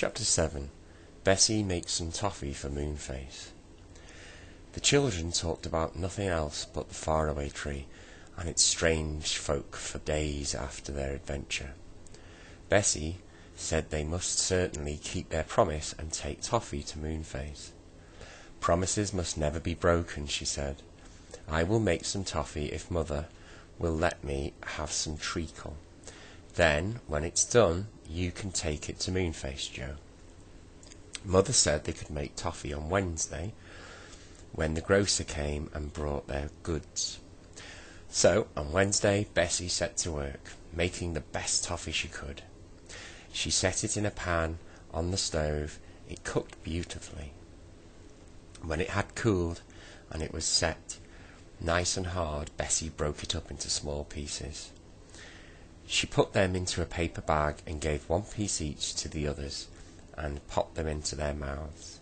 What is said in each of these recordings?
Chapter 7. Bessie makes some toffee for Moonface. The children talked about nothing else but the faraway tree and its strange folk for days after their adventure. Bessie said they must certainly keep their promise and take toffee to Moonface. Promises must never be broken, she said. I will make some toffee if Mother will let me have some treacle. Then, when it's done, you can take it to Moonface, Joe. Mother said they could make toffee on Wednesday, when the grocer came and brought their goods. So, on Wednesday, Bessie set to work, making the best toffee she could. She set it in a pan on the stove. It cooked beautifully. When it had cooled and it was set nice and hard, Bessie broke it up into small pieces. She put them into a paper bag and gave one piece each to the others and popped them into their mouths.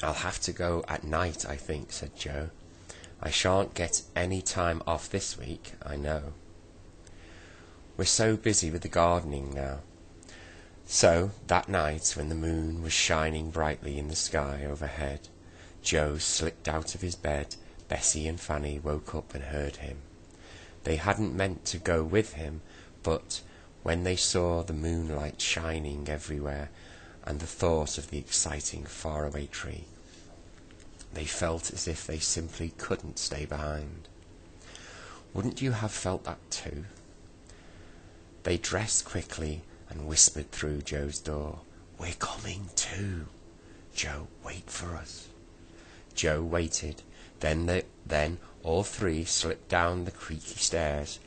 I'll have to go at night, I think, said Joe. I shan't get any time off this week, I know. We're so busy with the gardening now. So, that night, when the moon was shining brightly in the sky overhead, Joe slipped out of his bed. Bessie and Fanny woke up and heard him. They hadn't meant to go with him, but when they saw the moonlight shining everywhere and the thought of the exciting faraway tree, they felt as if they simply couldn't stay behind. Wouldn't you have felt that too? They dressed quickly and whispered through Joe's door, We're coming too. Joe, wait for us. Joe waited. Then all three slipped down the creaky stairs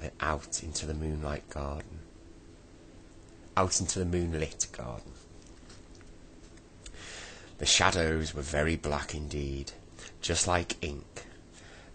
and out into the moonlit garden. The shadows were very black indeed, just like ink.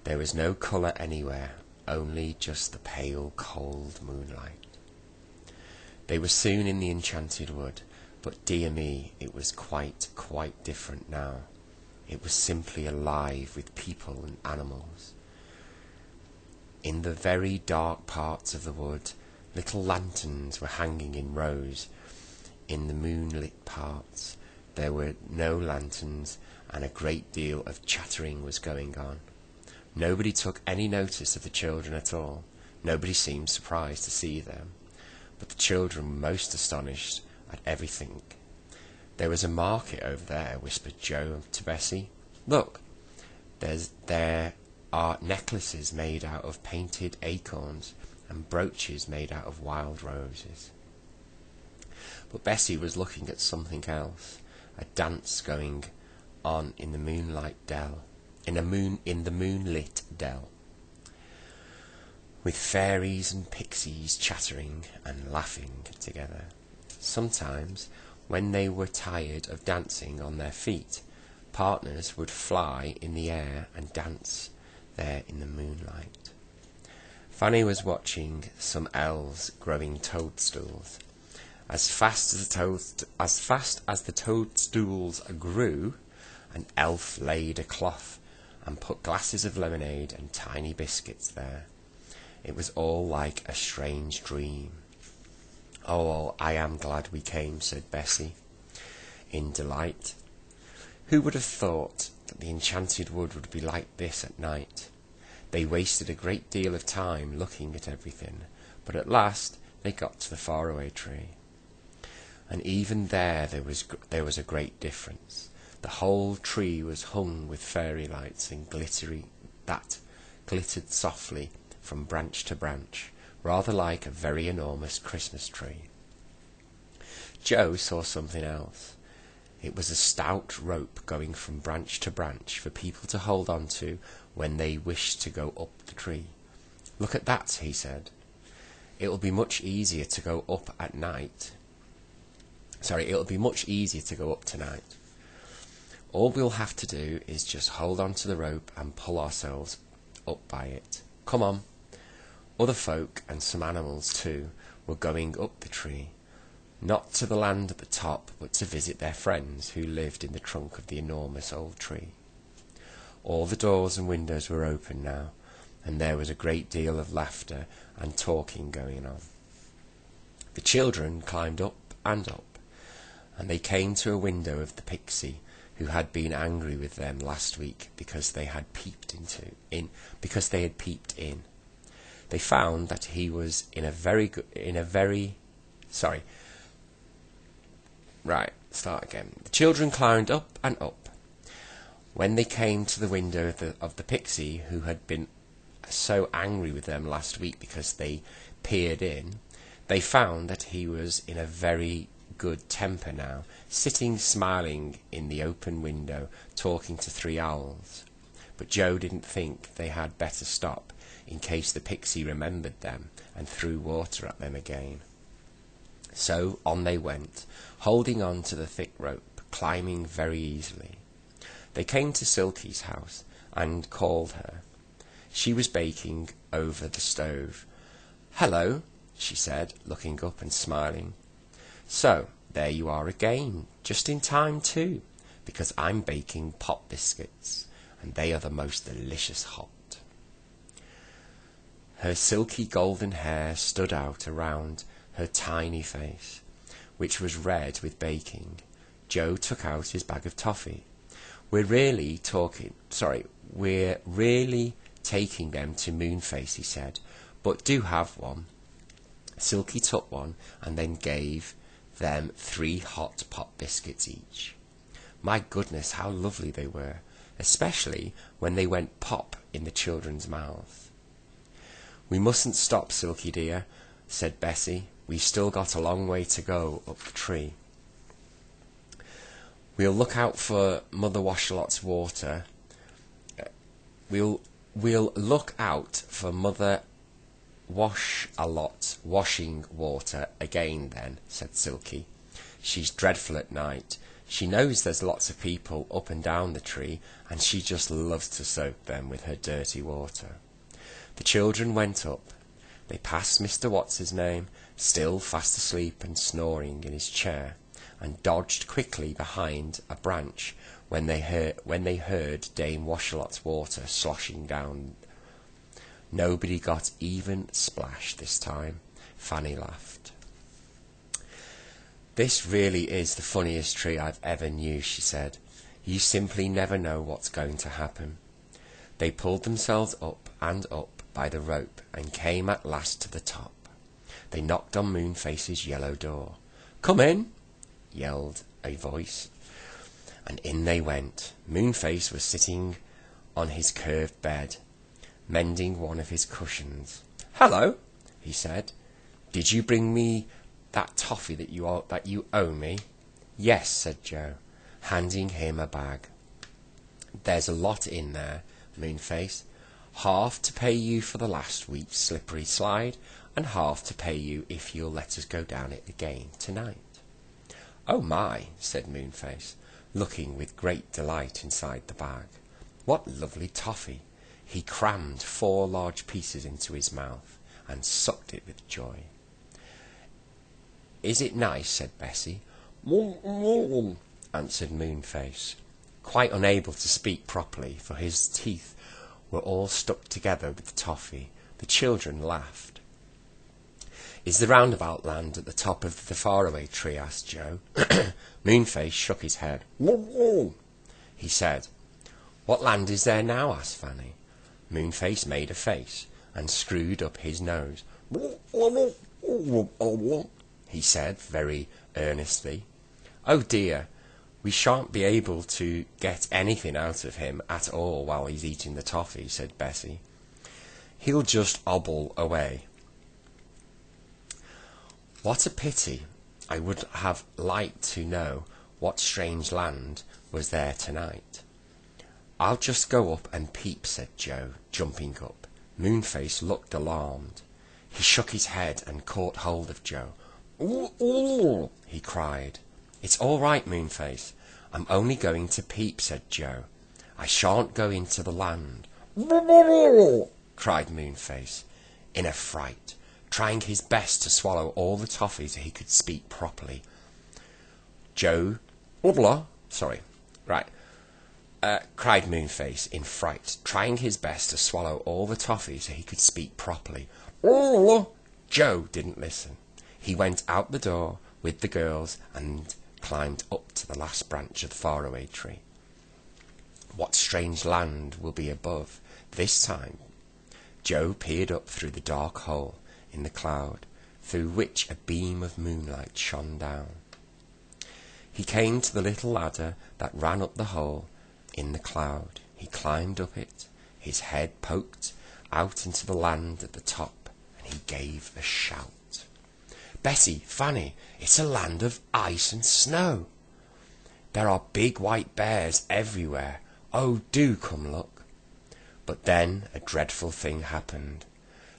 There was no colour anywhere, only just the pale, cold moonlight. They were soon in the enchanted wood, but dear me, it was quite different now. It was simply alive with people and animals. In the very dark parts of the wood, little lanterns were hanging in rows. In the moonlit parts, there were no lanterns, and a great deal of chattering was going on. Nobody took any notice of the children at all. Nobody seemed surprised to see them. But the children were most astonished at everything. There was a market over there, whispered Joe to Bessie. Look, there are necklaces made out of painted acorns and brooches made out of wild roses. But Bessie was looking at something else, a dance going on in the moonlit dell, in the moonlit dell, with fairies and pixies chattering and laughing together. Sometimes, when they were tired of dancing on their feet, partners would fly in the air and dance there in the moonlight. Fanny was watching some elves growing toadstools. As fast as the toadstools grew, an elf laid a cloth and put glasses of lemonade and tiny biscuits there. It was all like a strange dream. Oh, I am glad we came, said Bessie, in delight. Who would have thought that the enchanted wood would be like this at night? They wasted a great deal of time looking at everything, but at last they got to the faraway tree. And even there was a great difference. The whole tree was hung with fairy lights and that glittered softly from branch to branch, rather like a very enormous Christmas tree. Joe saw something else. It was a stout rope going from branch to branch for people to hold on to when they wished to go up the tree. Look at that, he said. It'll be much easier to go up tonight. All we'll have to do is just hold on to the rope and pull ourselves up by it. Come on. Other folk, and some animals too, were going up the tree, not to the land at the top, but to visit their friends who lived in the trunk of the enormous old tree. All the doors and windows were open now, and there was a great deal of laughter and talking going on. The children climbed up and up, and they came to a window of the pixie, who had been angry with them last week because they had peeped in. They found that he was The children climbed up and up. When they came to the window of the pixie, who had been so angry with them last week because they peered in, they found that he was in a very good temper now, sitting smiling in the open window, talking to three owls. But Joe didn't think they had better stop, in case the pixie remembered them and threw water at them again. So on they went, holding on to the thick rope, climbing very easily. They came to Silky's house and called her. She was baking over the stove. "Hello," she said, looking up and smiling. "So, there you are again, just in time too, because I'm baking pop biscuits, and they are the most delicious hot." Her silky golden hair stood out around her tiny face, which was red with baking. Joe took out his bag of toffee. We're really taking them to Moonface," he said, "but do have one." Silky took one and then gave them 3 hot pop biscuits each. My goodness, how lovely they were, especially when they went pop in the children's mouths. "We mustn't stop, Silky dear," said Bessie. "We've still got a long way to go up the tree. We'll look out for Mother Washalot's water. We'll look out for Mother Washalot's washing water again then," said Silky. "She's dreadful at night. She knows there's lots of people up and down the tree, and she just loves to soak them with her dirty water." The children went up. They passed Mr. What's-his-name, still fast asleep and snoring in his chair, and dodged quickly behind a branch when they heard Dame Washalot's water sloshing down. Nobody got even Splash this time. Fanny laughed. "This really is the funniest tree I've ever knew," she said. "You simply never know what's going to happen." They pulled themselves up and up by the rope and came at last to the top. They knocked on Moonface's yellow door. "Come in," yelled a voice, and in they went. Moonface was sitting on his curved bed, mending one of his cushions. "Hello," he said. "Did you bring me that toffee that you owe me?" "Yes," said Joe, handing him a bag. "There's a lot in there, Moonface. Half to pay you for the last week's slippery slide, and half to pay you if you'll let us go down it again tonight." "Oh my," said Moonface, looking with great delight inside the bag. "What lovely toffee!" He crammed 4 large pieces into his mouth and sucked it with joy. "Is it nice?" said Bessie. Answered Moonface, quite unable to speak properly, for his teeth were all stuck together with the toffee. The children laughed. "Is the roundabout land at the top of the faraway tree?" asked Joe. Moonface shook his head. He said. "What land is there now?" asked Fanny. Moonface made a face and screwed up his nose. He said very earnestly. "Oh dear, we shan't be able to get anything out of him at all while he's eating the toffee," said Bessie. "He'll just obble away." "What a pity. I would have liked to know what strange land was there tonight." "I'll just go up and peep," said Joe, jumping up. Moonface looked alarmed. He shook his head and caught hold of Joe. "Ooh!" he cried. "It's all right, Moonface. I'm only going to peep," said Joe. "I shan't go into the land." cried Moonface, in a fright, trying his best to swallow all the toffee so he could speak properly. Cried Moonface in fright, trying his best to swallow all the toffee so he could speak properly. Joe didn't listen. He went out the door with the girls and climbed up to the last branch of the faraway tree. What strange land will be above this time? Joe peered up through the dark hole in the cloud, through which a beam of moonlight shone down. He came to the little ladder that ran up the hole in the cloud. He climbed up it, his head poked out into the land at the top, and he gave a shout. "Bessie, Fanny, it's a land of ice and snow. There are big white bears everywhere. Oh, do come look." But then a dreadful thing happened.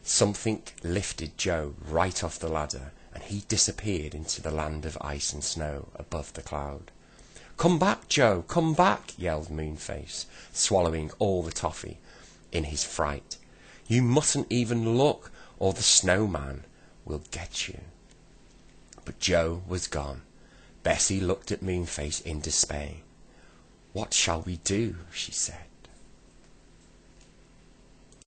Something lifted Joe right off the ladder, and he disappeared into the land of ice and snow above the cloud. "Come back, Joe, come back," yelled Moonface, swallowing all the toffee in his fright. "You mustn't even look, or the snowman will get you." But Joe was gone. Bessie looked at Moonface in dismay. "What shall we do?" she said.